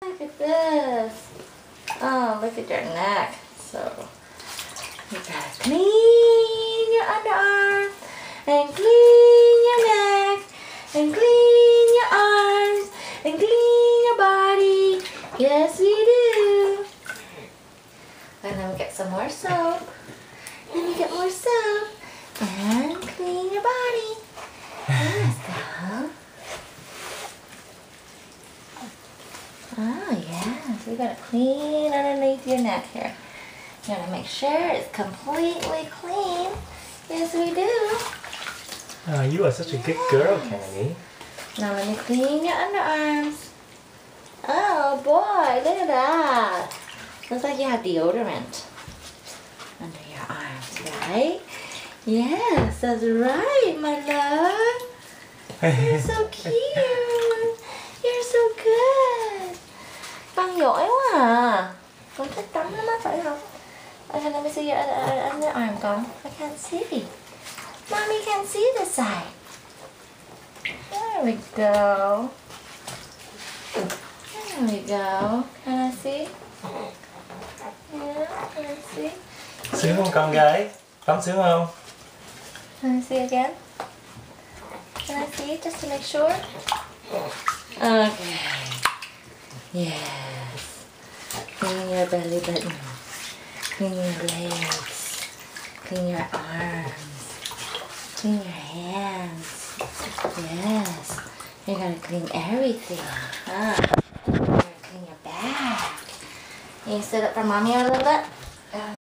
Look at this. Oh, look at your neck. So, you gotta clean your underarm, and clean your neck, and clean your arms, and clean your body. Yes, we do. And then we get some more soap. And you get more soap. And clean your body. Let's go. Oh, yes. We gotta clean underneath your neck here. You gotta make sure it's completely clean. Yes, we do. Oh, you are such a good girl, Candy. Now let me clean your underarms. Oh boy, look at that. Looks like you have deodorant under your arms, right? Yes, that's right, my love. You're so cute. You're so good. Con giỏi quá à. Con thích tắm lắm á, phải không? Okay, let me see your underarm, con. I can't see. Mommy can't see this side. There we go. There we go. Can I see? Yeah, can I see? Sướng không con gái? Tắm sướng không? Can I see again? Can I see just to make sure? Okay. Yes. Clean your belly button. Clean your legs. Clean your arms. Clean your hands. Yes. You're gonna clean everything. Huh? You're gonna clean your back. Can you sit up for mommy a little bit?